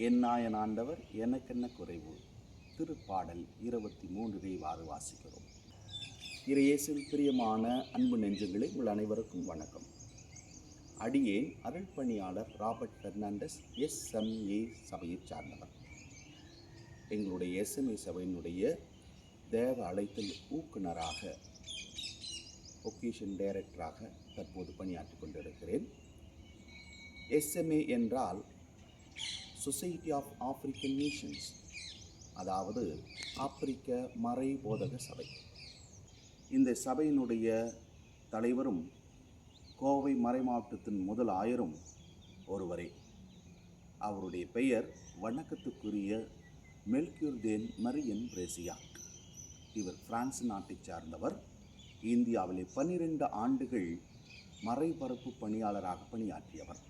என்னாயன் ஆண்டவர் எனக்கென்ன குறைவு. திருப்பாடல் 23 வாசிக்கிறோம். இறையேசுவில் பிரியமான அன்பு நெஞ்சங்களே, உங்கள் அனைவருக்கும் வணக்கம். அடியேன் அருள் பணியாளர் ராபர்ட் பெர்னாண்டஸ், SMA சபையைச் சார்ந்தவர். எங்களுடைய SMA சபையினுடைய தேவ அழைத்தல் ஊக்குனராக, ஒகேஷன் டைரக்டராக தற்போது பணியாற்றிக் கொண்டிருக்கிறேன். SMA என்றால் சொசைட்டி ஆஃப் ஆப்பிரிக்கன் மிஷன்ஸ், அதாவது ஆப்பிரிக்க மறை போதக சபை. இந்த சபையினுடைய தலைவரும் கோவை மறை மாவட்டத்தின் முதல் ஆயரும் ஒருவரே. அவருடைய பெயர் வணக்கத்துக்குரிய மெல்கியூர்தேன் மரியன் பிரேசியாக். இவர் பிரான்ஸ் நாட்டை சார்ந்தவர். இந்தியாவிலே 12 ஆண்டுகள் மறைபரப்பு பணியாளராக பணியாற்றியவர்.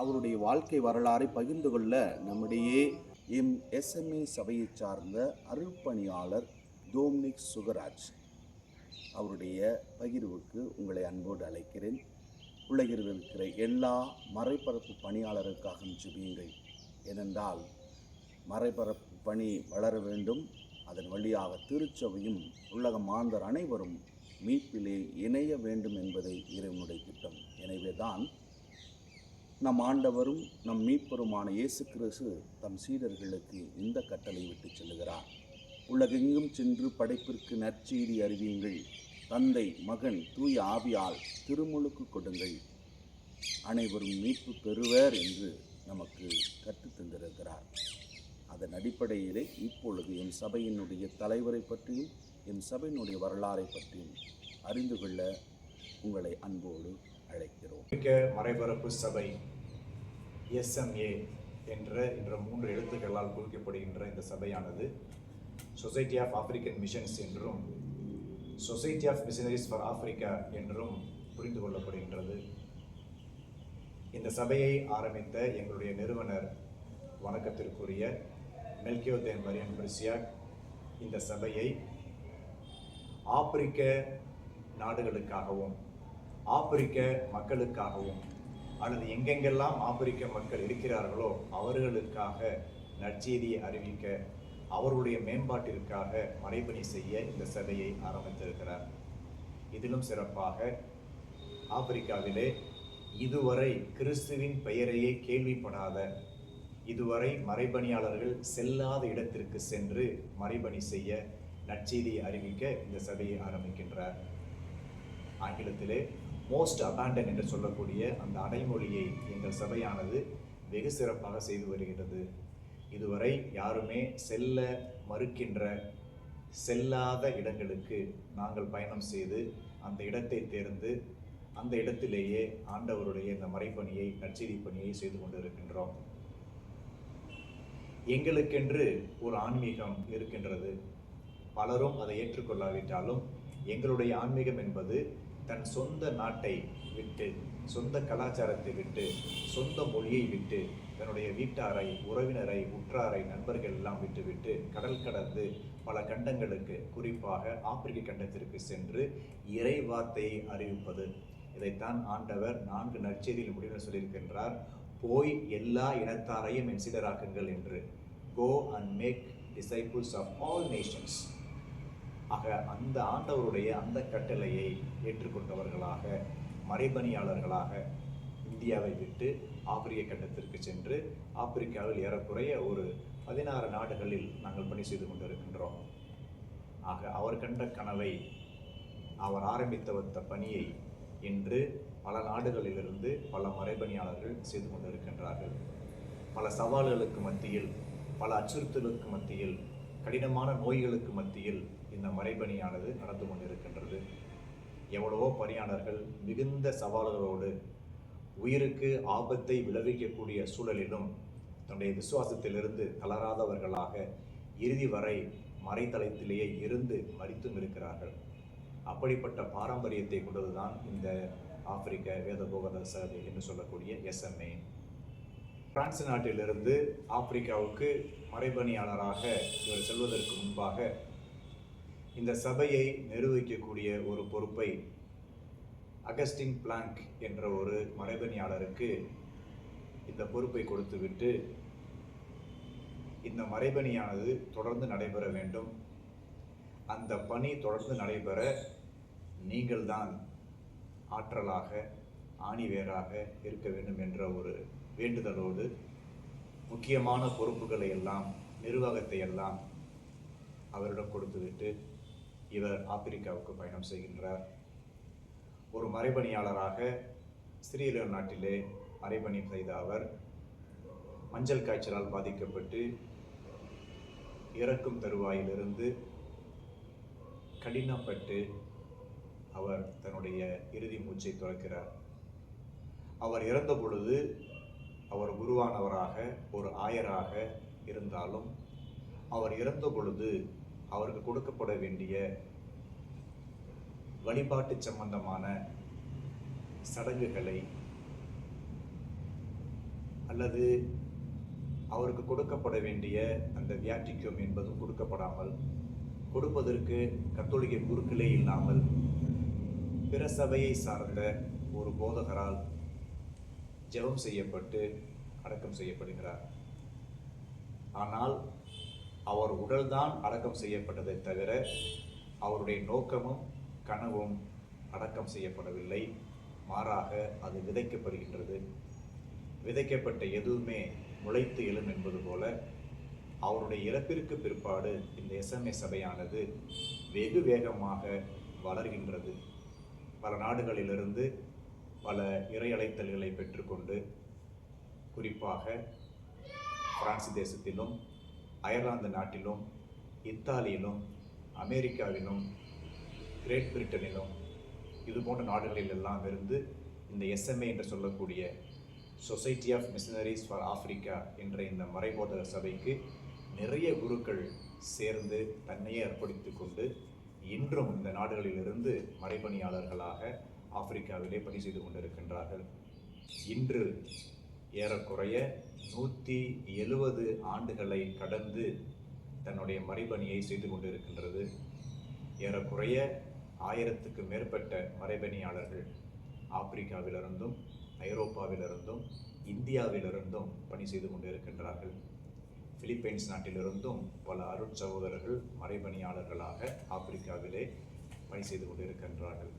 அவருடைய வாழ்க்கை வரலாறை பகிர்ந்து கொள்ள நம்முடைய SMA சபையை சார்ந்த அருள்பணியாளர் டோம்னிக் சுகராஜ் அவருடைய பகிர்வுக்கு உங்களை அன்போடு அழைக்கிறேன். உலகில் இருக்கிற எல்லா மறைபரப்பு பணியாளருக்காக ஜெபியுங்கள். ஏனென்றால் மறைபரப்பு பணி வளர வேண்டும். அதன் வழியாக திருச்சபையும் உலக மாந்தர் அனைவரும் மீட்பிலே இணைய வேண்டும் என்பதை இறைவனுடைய திட்டம். எனவேதான் நம் ஆண்டவரும் நம் மீட்பருமான இயேசு கிறிஸ்து தம் சீடர்களுக்கு இந்த கட்டளை விட்டு செல்லுகிறார். உலகெங்கும் சென்று படைப்பிற்கு நற்செய்தி அறிவியுங்கள். தந்தை, மகன், தூய ஆவியால் திருமுழுக்கு கொடுங்கள். அனைவரும் மீட்பு பெறுவர் என்று நமக்கு கற்றுத் தந்திருக்கிறார். அதன் அடிப்படையிலே இப்பொழுது என் சபையினுடைய தலைவரை பற்றியும் என் சபையினுடைய வரலாறை பற்றியும் அறிந்து கொள்ள உங்களை அன்போடு அழைக்கிறோம். மறைபரப்பு சபை SMA என்ற 3 எழுத்துக்களால் குறிக்கப்படுகின்ற இந்த சபையானது சொசைட்டி ஆஃப் ஆப்பிரிக்கன் மிஷன்ஸ் என்றும் society of missionaries for Africa என்றும் புரிந்து கொள்ளப்படுகின்றது. இந்த சபையை ஆரம்பித்த எங்களுடைய நிறுவனர் வணக்கத்திற்குரிய மெல்கியூர்தேன் மரியன் பிரேசியாக் இந்த சபையை ஆப்பிரிக்க நாடுகளுக்காகவும் ஆப்பிரிக்க மக்களுக்காகவும் அல்லது எங்கெங்கெல்லாம் ஆப்பிரிக்க மக்கள் இருக்கிறார்களோ அவர்களுக்காக நற்செய்தியை அறிவிக்க, அவர்களுடைய மேம்பாட்டிற்காக மறைபணி செய்ய இந்த சபையை ஆரம்பித்திருக்கிறார். இதிலும் சிறப்பாக ஆப்பிரிக்காவிலே இதுவரை கிறிஸ்துவின் பெயரையே கேள்விப்படாத, இதுவரை மறைபணியாளர்கள் செல்லாத இடத்திற்கு சென்று மறைபணி செய்ய, நற்செய்தியை அறிவிக்க இந்த சபையை ஆரம்பிக்கின்றார். ஆங்கிலத்திலே மோஸ்ட் அபாண்டன் என்று சொல்லக்கூடிய அந்த அடைமொழியை எங்கள் சபையானது வெகு சிறப்பாக செய்து வருகிறது. இதுவரை யாருமே செல்ல மறுக்கின்ற, செல்லாத இடங்களுக்கு நாங்கள் பயணம் செய்து அந்த இடத்தை தேர்ந்து அந்த இடத்திலேயே ஆண்டவருடைய இந்த மறைப்பணியை, நற்செய்தி பணியை செய்து கொண்டிருக்கின்றோம். எங்களுக்கென்று ஒரு ஆன்மீகம் இருக்கின்றது. பலரும் அதை ஏற்றுக்கொள்ளாவிட்டாலும் எங்களுடைய ஆன்மீகம் என்பது தன் சொந்த நாட்டை விட்டு, சொந்த கலாச்சாரத்தை விட்டு, சொந்த மொழியை விட்டு, தன்னுடைய வீட்டாரை, உறவினரை, உற்றாரை, நண்பர்கள் எல்லாம் விட்டுவிட்டு கடல் கடந்து பல கண்டங்களுக்கு, குறிப்பாக ஆப்பிரிக்க கண்டத்திற்கு சென்று இறை வார்த்தையை அறிவிப்பது. இதைத்தான் ஆண்டவர் 4 நற்செய்தியில் முடிவில் சொல்லியிருக்கின்றார். போய் எல்லா இனத்தாரையும் என் சீடராக்குங்கள் என்று. Go and make disciples of all nations. ஆக அந்த ஆண்டவருடைய அந்த கட்டளையை ஏற்றுக்கொண்டவர்களாக, மறைபணியாளர்களாக இந்தியாவை விட்டு ஆப்பிரிக்க கண்டத்திற்கு சென்று ஆப்பிரிக்காவில் ஏறக்குறைய ஒரு 16 நாடுகளில் நாங்கள் பணி செய்து கொண்டிருக்கின்றோம். ஆக அவர் கண்ட கனவை, அவர் ஆரம்பித்த வந்த பணியை இன்று பல நாடுகளிலிருந்து பல மறைபணியாளர்கள் செய்து கொண்டிருக்கின்றார்கள். பல சவால்களுக்கு மத்தியில், பல அச்சுறுத்தலுக்கு மத்தியில், கடினமான நோய்களுக்கு மத்தியில் இந்த மறைபணியானது நடந்து கொண்டிருக்கின்றது. எவ்வளவோ பணியாளர்கள் மிகுந்த சவால்களோடு உயிருக்கு ஆபத்தை விளைவிக்கக்கூடிய சூழலிலும் தன்னுடைய விசுவாசத்திலிருந்து தளராதவர்களாக இறுதி வரை மறைத்தளத்திலேயே இருந்து மரித்தும் இருக்கிறார்கள். அப்படிப்பட்ட பாரம்பரியத்தை கொண்டதுதான் இந்த ஆப்பிரிக்க வேத போதக சபை என்று சொல்லக்கூடிய SMA. பிரான்ஸ் நாட்டிலிருந்து ஆப்பிரிக்காவுக்கு மறைபணியாளராக இவர் செல்வதற்கு முன்பாக இந்த சபையை நிர்வகிக்கக்கூடிய ஒரு பொறுப்பை அகஸ்டின் பிளாங்க் என்ற ஒரு மறைபணியாளருக்கு இந்த பொறுப்பை கொடுத்துவிட்டு இந்த மறைபணியானது தொடர்ந்து நடைபெற வேண்டும். அந்த பணி தொடர்ந்து நடைபெற நீங்கள்தான் ஆற்றலாக ஆணிவேராக இருக்க வேண்டும் என்ற ஒரு வேண்டுதலோடு முக்கியமான பொறுப்புகளை எல்லாம் நிர்வாகத்தை எல்லாம் அவரிடம் கொடுத்துவிட்டு இவர் ஆப்பிரிக்காவுக்கு பயணம் செய்கின்றார். ஒரு மறைபணியாளராக ஸ்ரீலங்கா நாட்டிலே மறைபணி செய்த அவர் மஞ்சள் காய்ச்சலால் பாதிக்கப்பட்டு இறக்கும் தருவாயிலிருந்து கடினப்பட்டு அவர் தன்னுடைய இறுதி மூச்சை துறக்கிறார். அவர் இறந்த பொழுது அவர் குருவானவராக ஒரு ஆயராக இருந்தாலும் அவர் இறந்த பொழுது அவருக்கு கொடுக்கப்பட வேண்டிய வழிபாட்டு சம்பந்தமான சடங்குகளை அல்லது அவருக்கு கொடுக்கப்பட வேண்டிய அந்த வியாட்டிக்கம் என்பதும் கொடுக்கப்படாமல், கொடுப்பதற்கு கத்தோலிக்க குருக்களே இல்லாமல் பிற சபையை சார்ந்த ஒரு போதகரால் ஜெபம் செய்யப்பட்டு அடக்கம் செய்யப்படுகிறார். ஆனால் அவர் உடல்தான் அடக்கம் செய்யப்பட்டதை தவிர அவருடைய நோக்கமும் கனவும் அடக்கம் செய்யப்படவில்லை. மாறாக அது விதைக்கப்படுகின்றது. விதைக்கப்பட்ட எதுவுமே முளைத்து எழும் என்பது போல அவருடைய இறப்பிற்கு பிற்பாடு இந்த எஸ்எம்ஏ சபையானது வெகு வேகமாக வளர்கின்றது. பல நாடுகளிலிருந்து பல இறை அழைத்தல்களை பெற்றுக்கொண்டு, குறிப்பாக பிரான்ஸ் தேசத்திலும் அயர்லாந்து நாட்டிலும் இத்தாலியிலும் அமெரிக்காவிலும் கிரேட் பிரிட்டனிலும் இது போன்ற நாடுகளில் எல்லாம் இருந்து இந்த எஸ்எம்ஏ என்று சொல்லக்கூடிய society of missionaries for Africa என்ற இந்த மறைபோதக சபைக்கு நிறைய குருக்கள் சேர்ந்து தன்னையே அர்ப்பணித்து கொண்டு இன்றும் இந்த நாடுகளிலிருந்து மறைபணியாளர்களாக ஆப்பிரிக்காவிலே பணி செய்து கொண்டிருக்கின்றார்கள். இன்று ஏறக்குறைய 170 ஆண்டுகளை கடந்து தன்னுடைய மறைபணியை செய்து கொண்டிருக்கின்றது. ஏறக்குறைய 1000க்கு மேற்பட்ட மறைபணியாளர்கள் ஆப்பிரிக்காவிலிருந்தும் ஐரோப்பாவிலிருந்தும் இந்தியாவிலிருந்தும் பணி செய்து கொண்டிருக்கின்றார்கள். பிலிப்பைன்ஸ் நாட்டிலிருந்தும் பல அருட்சகோதரர்கள் மறைபணியாளர்களாக ஆப்பிரிக்காவிலே பணி செய்து கொண்டிருக்கின்றார்கள்.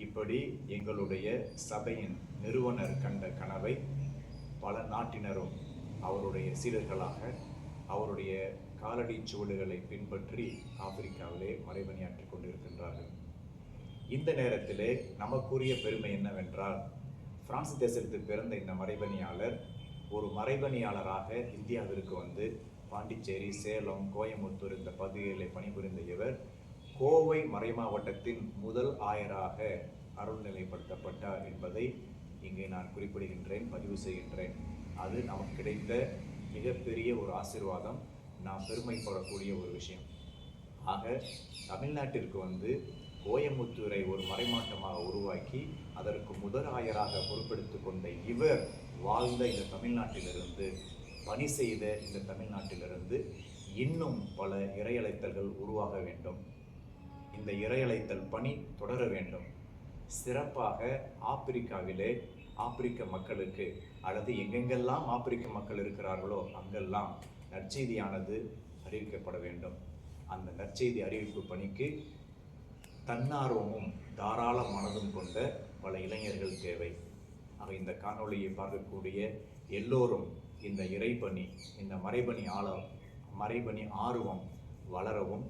இப்படி எங்களுடைய சபையின் நிறுவனர் கண்ட கனவை பல நாட்டினரும் அவருடைய சீடர்களாக அவருடைய காலடி சுவடுகளை பின்பற்றி ஆப்பிரிக்காவிலே மறைபணியாற்றிக் கொண்டிருக்கின்றார்கள். இந்த நேரத்திலே நமக்குரிய பெருமை என்னவென்றால், பிரான்ஸ் தேசத்தில் பிறந்த இந்த மறைபணியாளர் ஒரு மறைபணியாளராக இந்தியாவிற்கு வந்து பாண்டிச்சேரி, சேலம், கோயம்புத்தூர் இந்த பகுதிகளிலே பணிபுரிந்த இவர் கோவை மறைமாவட்டத்தின் முதல் ஆயராக அருள்நிலைப்படுத்தப்பட்டார் என்பதை இங்கே நான் குறிப்பிடுகின்றேன், பதிவு செய்கின்றேன். அது நமக்கு கிடைத்த மிகப்பெரிய ஒரு ஆசீர்வாதம், நாம் பெருமைப்படக்கூடிய ஒரு விஷயம். ஆக தமிழ்நாட்டிற்கு வந்து கோயம்புத்தூரை ஒரு மறைமாட்டமாக உருவாக்கி அதற்கு முதல் ஆயராக பொறுப்பெடுத்து கொண்ட இவர் வாழ்ந்த இந்த தமிழ்நாட்டிலிருந்து, பணி செய்த இந்த தமிழ்நாட்டிலிருந்து இன்னும் பல இறையழைத்தல்கள் உருவாக வேண்டும். இந்த இறையழைத்தல் பணி தொடர வேண்டும். சிறப்பாக ஆப்பிரிக்காவிலே ஆப்பிரிக்க மக்களுக்கு அல்லது எங்கெங்கெல்லாம் ஆப்பிரிக்க மக்கள் இருக்கிறார்களோ அங்கெல்லாம் நற்செய்தியானது அறிவிக்கப்பட வேண்டும். அந்த நற்செய்தி அறிவிப்பு பணிக்கு தன்னார்வமும் தாராள மனதும் கொண்ட பல இளைஞர்கள் தேவை. ஆக இந்த காணொளியை பார்க்கக்கூடிய எல்லோரும் இந்த இறைப்பணி, இந்த மறைபணி ஆர்வம் வளரவும்,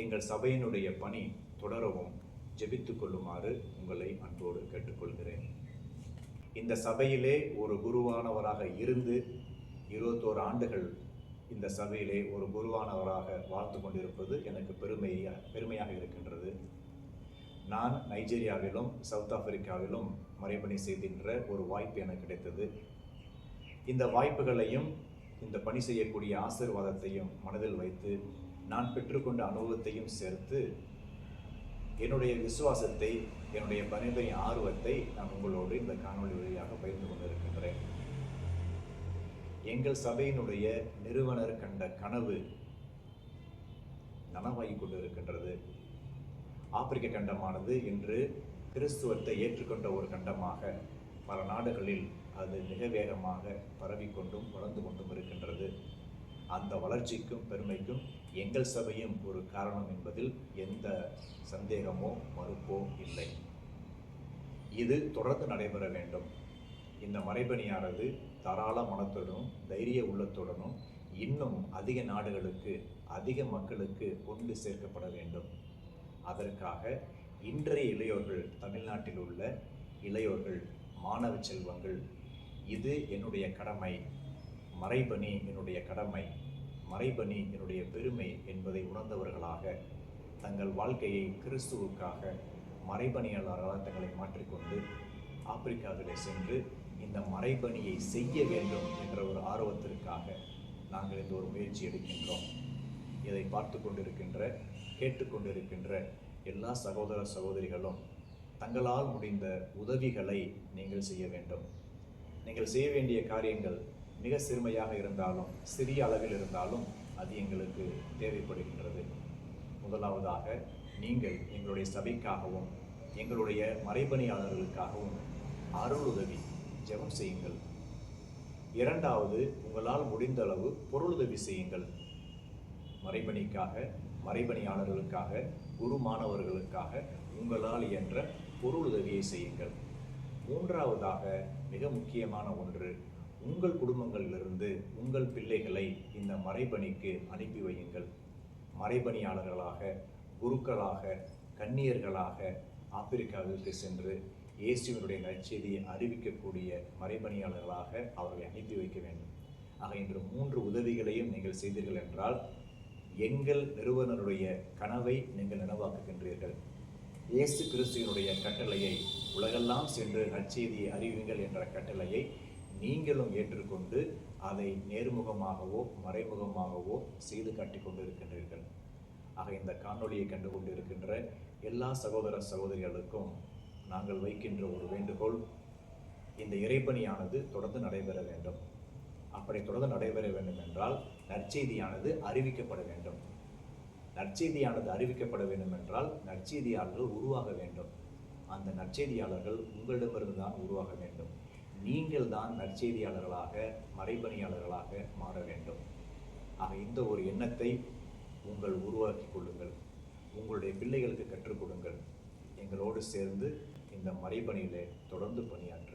எங்கள் சபையினுடைய பணி தொடரவும் ஜெபித்துக் கொள்ளுமாறு உங்களை அன்போடு கேட்டுக்கொள்கிறேன். இந்த சபையிலே ஒரு குருவானவராக இருந்து 21 ஆண்டுகள் இந்த சபையிலே ஒரு குருவானவராக வாழ்ந்து கொண்டிருப்பது எனக்கு பெருமையாக இருக்கின்றது. நான் நைஜீரியாவிலும் சவுத் ஆப்பிரிக்காவிலும் மறைபணி செய்கின்ற ஒரு வாய்ப்பு எனக்கு கிடைத்தது. இந்த வாய்ப்புகளையும் இந்த பணி செய்யக்கூடிய ஆசீர்வாதத்தையும் மனதில் வைத்து நான் பெற்றுக்கொண்ட அனுபவத்தையும் சேர்த்து என்னுடைய விசுவாசத்தை, என்னுடைய பணிபணி ஆர்வத்தை நான் உங்களோடு இந்த காணொளி வழியாக பகிர்ந்து கொண்டிருக்கின்றேன். எங்கள் சபையினுடைய நிறுவனர் கண்ட கனவு நனவாகிக் கொண்டிருக்கின்றது. ஆப்பிரிக்க கண்டமானது இன்று கிறிஸ்துவத்தை ஏற்றுக்கொண்ட ஒரு கண்டமாக பல நாடுகளில் அது மிக வேகமாக பரவிக்கொண்டும் வளர்ந்து கொண்டும் இருக்கின்றது. அந்த வளர்ச்சிக்கும் பெருமைக்கும் எங்கள் சபையும் ஒரு காரணம் என்பதில் எந்த சந்தேகமோ மறுப்போ இல்லை. இது தொடர்ந்து நடைபெற வேண்டும். இந்த மறைபணியானது தாராள மனத்துடனும் தைரிய உள்ளத்துடனும் இன்னும் அதிக நாடுகளுக்கு, அதிக மக்களுக்கு கொண்டு சேர்க்கப்பட வேண்டும். அதற்காக இன்றைய இளையோர்கள், தமிழ்நாட்டில் உள்ள இளையோர்கள், மாணவ செல்வங்கள், இது என்னுடைய கடமை, மறைபணி என்னுடைய கடமை, மறைபணி என்னுடைய பெருமை என்பதை உணர்ந்தவர்களாக தங்கள் வாழ்க்கையை கிறிஸ்துவுக்காக மறைபணியாளர்களாக தங்களை மாற்றிக்கொண்டு ஆப்பிரிக்காவிலே சென்று இந்த மறைபணியை செய்ய வேண்டும் என்ற ஒரு ஆர்வத்திற்காக நாங்கள் இந்த ஒரு முயற்சி எடுக்கின்றோம். இதை பார்த்து கொண்டிருக்கின்ற, கேட்டுக்கொண்டிருக்கின்ற எல்லா சகோதர சகோதரிகளும் தங்களால் முடிந்த உதவிகளை நீங்கள் செய்ய வேண்டும். நீங்கள் செய்ய வேண்டிய காரியங்கள் மிக சிறுமையாக இருந்தாலும், சிறிய அளவில் இருந்தாலும் அது எங்களுக்கு தேவைப்படுகின்றது. முதலாவதாக, நீங்கள் எங்களுடைய சபைக்காகவும் எங்களுடைய மறைபணியாளர்களுக்காகவும் அருள் உதவி ஜெபம் செய்யுங்கள். இரண்டாவது, உங்களால் முடிந்த அளவு பொருளுதவி செய்யுங்கள். மறைபணிக்காக, மறைபணியாளர்களுக்காக, குரு மாணவர்களுக்காக உங்களால் இயன்ற பொருளுதவியை செய்யுங்கள். மூன்றாவதாக, மிக முக்கியமான ஒன்று, உங்கள் குடும்பங்களிலிருந்து உங்கள் பிள்ளைகளை இந்த மறைபணிக்கு அனுப்பி வையுங்கள். மறைபணியாளர்களாக, குருக்களாக, கன்னியர்களாக ஆப்பிரிக்காவிற்கு சென்று இயேசுவினுடைய நற்செய்தியை அறிவிக்கக்கூடிய மறைபணியாளர்களாக அவர்களை அனுப்பி வைக்க வேண்டும். ஆக இன்று 3 உதவிகளையும் நீங்கள் செய்தீர்கள் என்றால் எங்கள் நிறுவனருடைய கனவை நீங்கள் நனவாக்குகின்றீர்கள். இயேசு கிறிஸ்துவினுடைய கட்டளையை, உலகெல்லாம் சென்று நற்செய்தியை அறிவியுங்கள் என்ற கட்டளையை நீங்களும் ஏற்றுக்கொண்டு அதை நேர்முகமாகவோ மறைமுகமாகவோ செய்து காட்டிக் கொண்டிருக்கின்றீர்கள். ஆக இந்த காணொளியை கண்டு கொண்டிருக்கின்ற எல்லா சகோதர சகோதரிகளுக்கும் நாங்கள் வைக்கின்ற ஒரு வேண்டுகோள், இந்த இறைப்பணியானது தொடர்ந்து நடைபெற வேண்டும். அப்படி தொடர்ந்து நடைபெற வேண்டும் என்றால் நற்செய்தியானது அறிவிக்கப்பட வேண்டும். நற்செய்தியானது அறிவிக்கப்பட வேண்டும் என்றால் நற்செய்தியாளர்கள் உருவாக வேண்டும். அந்த நற்செய்தியாளர்கள் உங்களிடமிருந்து தான் உருவாக வேண்டும். நீங்கள் தான் நற்செய்தியாளர்களாக, மறைபணியாளர்களாக மாற வேண்டும். ஆக இந்த ஒரு எண்ணத்தை உங்கள் உருவாக்கி கொள்ளுங்கள். உங்களுடைய பிள்ளைகளுக்கு கற்றுக் கொடுங்கள். எங்களோடு சேர்ந்து இந்த மறைபணியிலே தொடர்ந்து பணியாற்ற